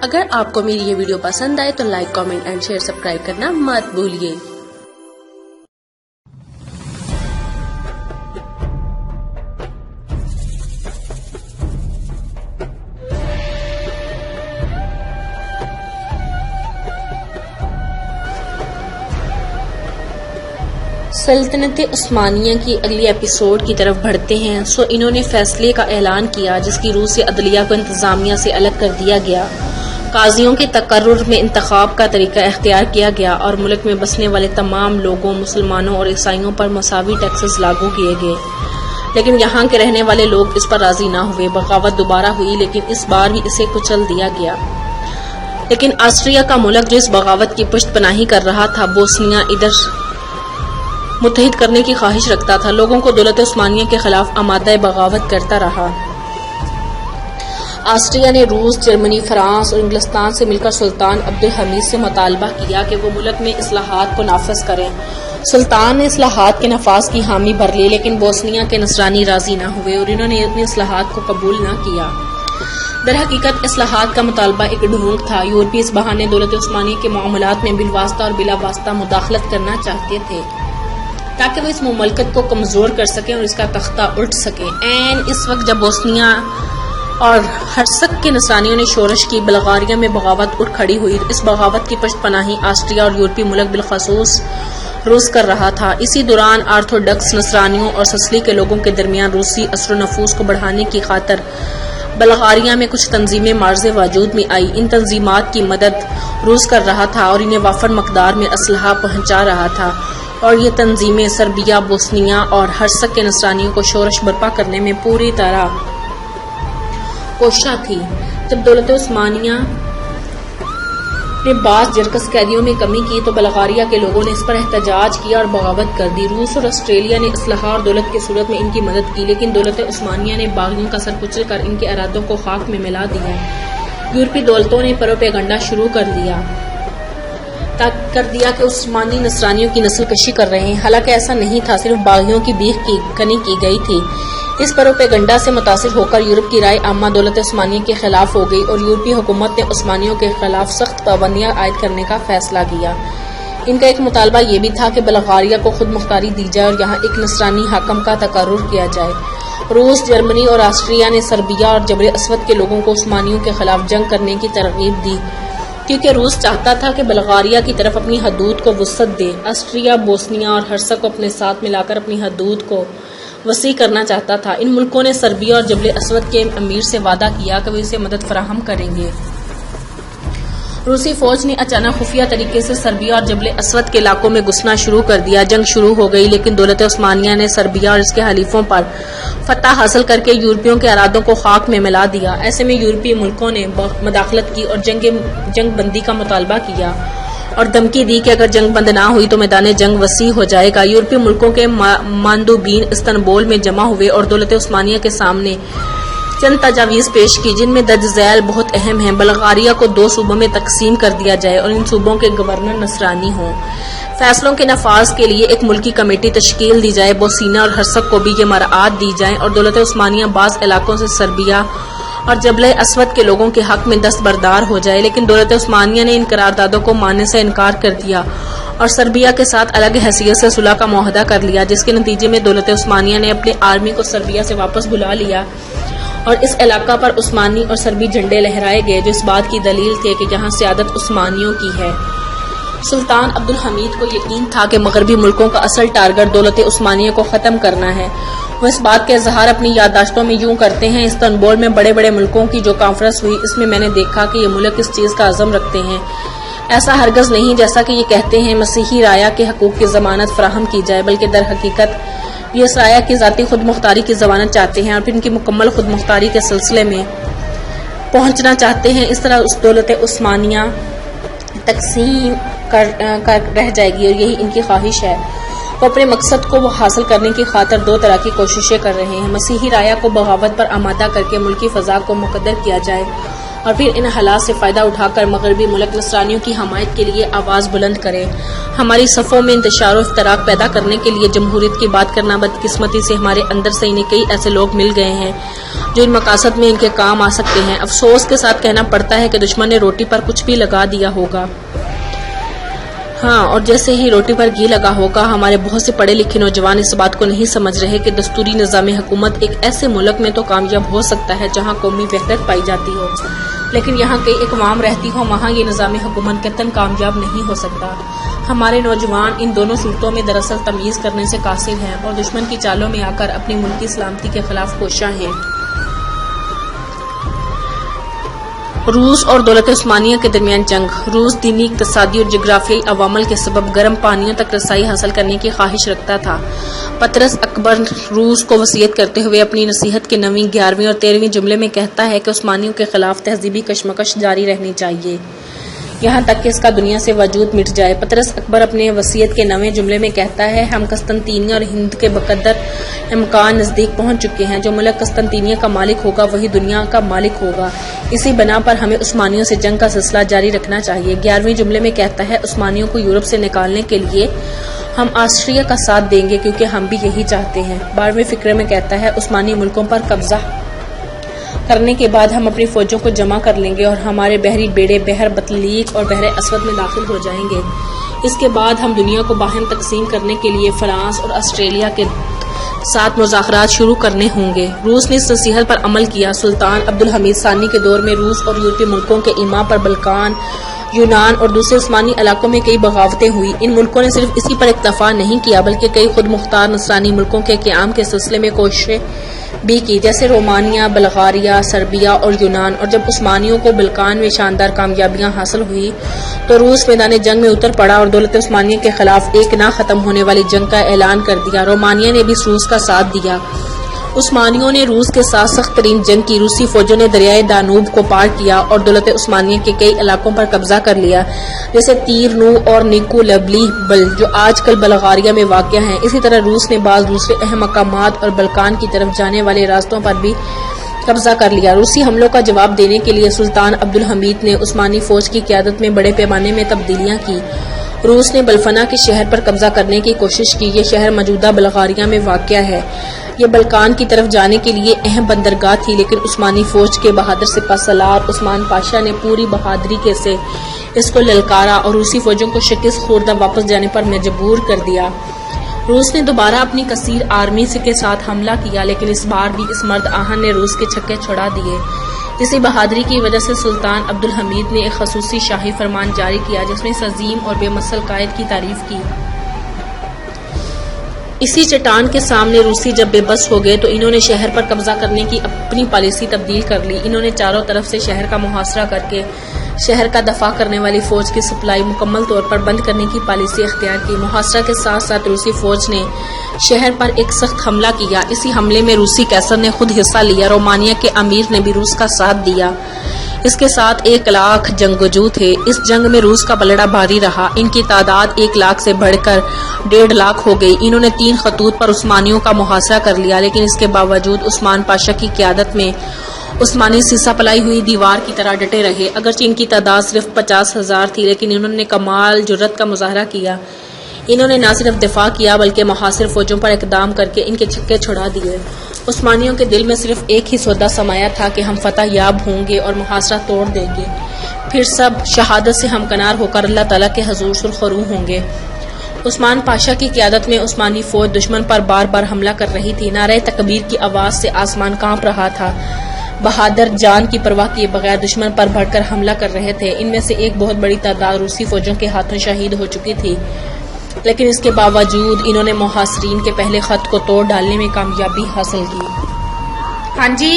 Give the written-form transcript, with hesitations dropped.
اگر آپ کو میری یہ ویڈیو پسند آئے تو like, comment and share, subscribe کرنا مت بھولیے۔ سلطنت عثمانیہ کی اگلی ایپیسوڈ کی طرف بڑھتے ہیں۔ انہوں نے فیصلے کا اعلان کیا جس کی روح سے عدلیہ کو انتظامیہ سے الگ کر دیا گیا۔ قاضیوں کے تقرر میں انتخاب کا طریقہ اختیار کیا گیا اور ملک میں بسنے والے تمام لوگوں، مسلمانوں اور عیسائیوں پر مساوی ٹیکسز لاگو کیے گئے، لیکن یہاں کے رہنے والے لوگ اس پر راضی نہ ہوئے۔ بغاوت دوبارہ ہوئی لیکن اس بار بھی اسے کچل دیا گیا۔ لیکن آسٹریا کا ملک جو اس بغاوت کی پشت پناہی کر رہا تھا، بوسنیا ادھر متحد کرنے کی خواہش رکھتا تھا، لوگوں کو دولت عثمانیہ کے خلاف آمادہ بغاوت کرتا رہا۔ آسٹریا نے روس، جرمنی، فرانس اور انگلستان سے مل کر سلطان عبدالحمید سے مطالبہ کیا کہ وہ ملک میں اصلاحات کو نافذ کریں۔ سلطان نے اصلاحات کے نفاذ کی حامی بھر لی لیکن بوسنیا کے نصرانی راضی نہ ہوئے اور انہوں نے اپنی اصلاحات کو قبول نہ کیا۔ در حقیقت اصلاحات کا مطالبہ ایک ڈھونگ تھا۔ یورپی اس بہانے دولت عثمانیہ کے معاملات میں بالواسطہ اور بلا واسطہ مداخلت کرنا چاہتے تھے تاکہ وہ اس مملکت کو کمزور کر سکیں اور اس کا تختہ الٹ سکیں۔ اس وقت جب بوسنیا اور ہرسک کے نصرانیوں نے شورش کی، بلغاریہ میں بغاوت اٹھ کھڑی ہوئی۔ اس بغاوت کی پشت پناہی آسٹریا اور یورپی ملک بالخصوص روس کر رہا تھا۔ اسی دوران آرتھوڈکس نصرانیوں اور سسلی کے لوگوں کے درمیان روسی اثر و نفوذ کو بڑھانے کی خاطر بلغاریہ میں کچھ تنظیمیں معرض وجود میں آئی۔ ان تنظیمات کی مدد روس کر رہا تھا اور انہیں وافر مقدار میں اسلحہ پہنچا رہا تھا، اور یہ تنظیمیں سربیا، بوسنیا اور ہرسک کے نصرانیوں کو شورش برپا کرنے میں پوری طرح کوشاں تھی۔ جب دولت عثمانیہ نے بعض جرکس قیدیوں میں کمی کی تو بلغاریہ کے لوگوں نے اس پر احتجاج کیا اور بغاوت کر دی۔ روس اور آسٹریلیا نے اسلحہ اور دولت کی صورت میں ان کی مدد کی، لیکن دولت عثمانیہ نے باغیوں کا سر کچل کر ان کے ارادوں کو خاک میں ملا دیا۔ یورپی دولتوں نے پروپیگنڈا شروع کر دیا کہ عثمانی نصرانیوں کی نسل کشی کر رہے ہیں، حالانکہ ایسا نہیں تھا، صرف باغیوں کی بیخ کی کنی کی گئی تھی۔ اس پروپیگنڈا سے متاثر ہو کر یورپ کی رائے عامہ دولت عثمانیہ کے خلاف ہو گئی اور یورپی حکومت نے عثمانیوں کے خلاف سخت پابندیاں عائد کرنے کا فیصلہ کیا۔ ان کا ایک مطالبہ یہ بھی تھا کہ بلغاریہ کو خود مختاری دی جائے اور یہاں ایک نصرانی حاکم کا تقرر کیا جائے۔ روس، جرمنی اور آسٹریا نے سربیا اور جبل اسود کے لوگوں کو عثمانیوں کے خلاف جنگ کرنے کی ترغیب دی، کیونکہ روس چاہتا تھا کہ بلغاریہ کی طرف اپنی حدود کو وسعت دے۔ آسٹریا، بوسنیا اور ہرسک کو اپنے ساتھ ملا کر اپنی حدود کو وسیع کرنا چاہتا تھا۔ ان ملکوں نے سربیا اور جبل اسود کے امیر سے وعدہ کیا کہ وہ اسے مدد فراہم کریں گے۔ روسی فوج نے اچانک خفیہ طریقے سے سربیا اور جبل اسود کے علاقوں میں گھسنا شروع کر دیا۔ جنگ شروع ہو گئی لیکن دولت عثمانیہ نے سربیا اور اس کے حلیفوں پر فتح حاصل کر کے یورپیوں کے ارادوں کو خاک میں ملا دیا۔ ایسے میں یورپی ملکوں نے مداخلت کی اور جنگ بندی کا مطالبہ کیا اور دھمکی دی کہ اگر جنگ بند نہ ہوئی تو میدان جنگ وسیع ہو جائے گا۔ یورپی ملکوں کے مندوبین استنبول میں جمع ہوئے اور دولت عثمانیہ کے سامنے چند تجاویز پیش کی، جن میں درج ذیل بہت اہم ہیں۔ بلغاریہ کو 2 صوبوں میں تقسیم کر دیا جائے اور ان صوبوں کے گورنر نصرانی ہوں۔ فیصلوں کے نفاذ کے لیے ایک ملکی کمیٹی تشکیل دی جائے۔ بوسنیا اور ہرسک کو بھی یہ مراعات دی جائیں اور دولت عثمانیہ بعض علاقوں سے سربیا اور جبل اسود کے لوگوں کے حق میں دستبردار ہو جائے، لیکن دولت عثمانیہ نے ان قراردادوں کو ماننے سے انکار کر دیا اور سربیا کے ساتھ الگ حیثیت سے صلح کا معاہدہ کر لیا، جس کے نتیجے میں دولت عثمانیہ نے اپنی آرمی کو سربیا سے واپس بلا لیا اور اس علاقہ پر عثمانی اور سربی جھنڈے لہرائے گئے، جو اس بات کی دلیل تھے کہ یہاں سیادت عثمانیوں کی ہے۔ سلطان عبدالحمید کو یقین تھا کہ مغربی ملکوں کا اصل ٹارگٹ دولت عثمانیہ کو ختم کرنا ہے۔ وہ اس بات کا اظہار اپنی یادداشتوں میں یوں کرتے ہیں: استنبول میں بڑے بڑے ملکوں کی جو کانفرنس ہوئی، اس میں میں نے دیکھا کہ یہ ملک اس چیز کا عزم رکھتے ہیں، ایسا ہرگز نہیں جیسا کہ یہ کہتے ہیں مسیحی رایا کے حقوق کی ضمانت فراہم کی جائے، بلکہ در حقیقت یہ اس رایا کی ذاتی خود مختاری کی ضمانت چاہتے ہیں اور پھر ان کی مکمل خود مختاری کے سلسلے میں پہنچنا چاہتے ہیں۔ اس طرح اس دولت عثمانیہ تقسیم کر رہ جائے گی اور یہی ان کی خواہش ہے۔ وہ اپنے مقصد کو حاصل کرنے کی خاطر 2 طرح کی کوششیں کر رہے ہیں: مسیحی رایا کو بغاوت پر آمادہ کر کے ملکی فضا کو مقدر کیا جائے اور پھر ان حالات سے فائدہ اٹھا کر مغربی ملک نصرانیوں کی حمایت کے لیے آواز بلند کرے۔ ہماری صفوں میں انتشار و افتراق پیدا کرنے کے لیے جمہوریت کی بات کرنا بدقسمتی سے ہمارے اندر سے انہیں کئی ایسے لوگ مل گئے ہیں جو ان مقاصد میں ان کے کام آ سکتے ہیں۔ افسوس کے ساتھ کہنا پڑتا ہے کہ دشمن نے روٹی پر کچھ بھی لگا دیا ہوگا۔ ہاں، اور جیسے ہی روٹی پر گھی لگا ہوگا، ہمارے بہت سے پڑھے لکھے نوجوان اس بات کو نہیں سمجھ رہے کہ دستوری نظام حکومت ایک ایسے ملک میں تو کامیاب ہو سکتا ہے جہاں قومی وحدت پائی جاتی ہو، لیکن یہاں کئی اقوام رہتی ہوں وہاں یہ نظام حکومت قطعاً کامیاب نہیں ہو سکتا۔ ہمارے نوجوان ان دونوں صورتوں میں دراصل تمیز کرنے سے قاصر ہیں اور دشمن کی چالوں میں آ کر اپنی ملکی سلامتی کے خلاف کوشاں ہیں۔ روس اور دولت عثمانیہ کے درمیان جنگ۔ روس دینی، اقتصادی اور جغرافیائی عوامل کے سبب گرم پانیوں تک رسائی حاصل کرنے کی خواہش رکھتا تھا۔ پطرس اکبر روس کو وصیت کرتے ہوئے اپنی نصیحت کے 9ویں، 11ویں اور 13ویں جملے میں کہتا ہے کہ عثمانیوں کے خلاف تہذیبی کشمکش جاری رہنی چاہیے یہاں تک کہ اس کا دنیا سے وجود مٹ جائے۔ پطرس اکبر اپنے وصیت کے 9ویں جملے میں کہتا ہے، ہم قسطنطینیہ اور ہند کے بقدر امکان نزدیک پہنچ چکے ہیں۔ جو ملک قسطنطینیہ کا مالک ہوگا وہی دنیا کا مالک ہوگا۔ اسی بنا پر ہمیں عثمانیوں سے جنگ کا سلسلہ جاری رکھنا چاہیے۔ 11ویں جملے میں کہتا ہے، عثمانیوں کو یورپ سے نکالنے کے لیے ہم آسٹریا کا ساتھ دیں گے کیونکہ ہم بھی یہی چاہتے ہیں۔ 12ویں فقرے میں کہتا ہے، عثمانی ملکوں پر قبضہ کرنے کے بعد ہم اپنی فوجوں کو جمع کر لیں گے اور ہمارے بحری بیڑے بحر بطلیق اور بحر اسود میں داخل ہو جائیں گے۔ اس کے بعد ہم دنیا کو باہم تقسیم کرنے کے لیے فرانس اور آسٹریلیا کے ساتھ مذاکرات شروع کرنے ہوں گے۔ روس نے اس نصیحت پر عمل کیا۔ سلطان عبدالحمید ثانی کے دور میں روس اور یورپی ملکوں کے ایما پر بلقان، یونان اور دوسرے عثمانی علاقوں میں کئی بغاوتیں ہوئی۔ ان ملکوں نے صرف اسی پر اکتفا نہیں کیا بلکہ کئی خود مختار نصرانی ملکوں کے قیام کے سلسلے میں کوششیں بھی کی، جیسے رومانیہ، بلغاریہ، سربیا اور یونان۔ اور جب عثمانیوں کو بلقان میں شاندار کامیابیاں حاصل ہوئی تو روس میدان جنگ میں اتر پڑا اور دولت عثمانیہ کے خلاف ایک نہ ختم ہونے والی جنگ کا اعلان کر دیا۔ رومانیہ نے بھی روس کا ساتھ دیا۔ عثمانیوں نے روس کے ساتھ سخت ترین جنگ کی۔ روسی فوجوں نے دریائے دانوب کو پار کیا اور دولت عثمانیہ کے کئی علاقوں پر قبضہ کر لیا، جیسے تیرنو اور نیکولبلی بل جو آج کل بلغاریہ میں واقع ہیں۔ اسی طرح روس نے بعض دوسرے اہم مقامات اور بلقان کی طرف جانے والے راستوں پر بھی قبضہ کر لیا۔ روسی حملوں کا جواب دینے کے لیے سلطان عبدالحمید نے عثمانی فوج کی قیادت میں بڑے پیمانے میں تبدیلیاں کی۔ روس نے بلفنا کے شہر پر قبضہ کرنے کی کوشش کی۔ یہ شہر موجودہ بلغاریہ میں واقع ہے۔ یہ بلقان کی طرف جانے کے لیے اہم بندرگاہ تھی، لیکن عثمانی فوج کے بہادر سپہ سالار عثمان پاشا نے پوری بہادری سے اس کو للکارا اور روسی فوجوں کو شکست خوردہ واپس جانے پر مجبور کر دیا۔ روس نے دوبارہ اپنی کثیر آرمی کے ساتھ حملہ کیا، لیکن اس بار بھی اس مرد آہن نے روس کے چھکے چھڑا دیے۔ اسی بہادری کی وجہ سے سلطان عبدالحمید نے ایک خصوصی شاہی فرمان جاری کیا جس میں اس عظیم اور بے مثل قائد کی تعریف کی۔ اسی چٹان کے سامنے روسی جب بے بس ہو گئے تو انہوں نے شہر پر قبضہ کرنے کی اپنی پالیسی تبدیل کر لی۔ انہوں نے چاروں طرف سے شہر کا محاصرہ کر کے شہر کا دفاع کرنے والی فوج کی سپلائی مکمل طور پر بند کرنے کی پالیسی اختیار کی۔ محاصرہ کے ساتھ ساتھ روسی فوج نے شہر پر ایک سخت حملہ کیا۔ اسی حملے میں روسی قیصر نے خود حصہ لیا۔ رومانیہ کے امیر نے بھی روس کا ساتھ دیا۔ اس کے ساتھ 1 لاکھ جنگجو تھے۔ اس جنگ میں روس کا پلڑا بھاری رہا۔ ان کی تعداد 1 لاکھ سے بڑھ کر 1.5 لاکھ ہو گئی۔ انہوں نے 3 خطوط پر عثمانیوں کا محاصرہ کر لیا، لیکن اس کے باوجود عثمان پاشا کی قیادت میں عثمانی سیسا پلائی ہوئی دیوار کی طرح ڈٹے رہے۔ اگرچہ ان کی تعداد صرف 50,000 تھی، لیکن انہوں نے کمال جرأت کا مظاہرہ کیا۔ انہوں نے نہ صرف دفاع کیا بلکہ محاصر فوجوں پر اقدام کر کے ان کے چھکے چھڑا دیے۔ عثمانیوں کے دل میں صرف ایک ہی سودا سمایا تھا کہ ہم فتح یاب ہوں گے اور محاصرہ توڑ دیں گے، پھر سب شہادت سے ہمکنار ہو کر اللہ تعالیٰ کے حضور سرخ روح ہوں گے۔ عثمان پاشا کی قیادت میں عثمانی فوج دشمن پر بار بار حملہ کر رہی تھی۔ نعرہ تکبیر کی آواز سے آسمان کانپ رہا تھا۔ بہادر جان کی پرواہ کیے بغیر دشمن پر بڑھ کر حملہ کر رہے تھے۔ ان میں سے ایک بہت بڑی تعداد روسی فوجوں کے ہاتھوں شہید ہو چکی تھی، لیکن اس کے باوجود انہوں نے محاصرین کے پہلے خط کو توڑ ڈالنے میں کامیابی حاصل کی۔ ہاں جی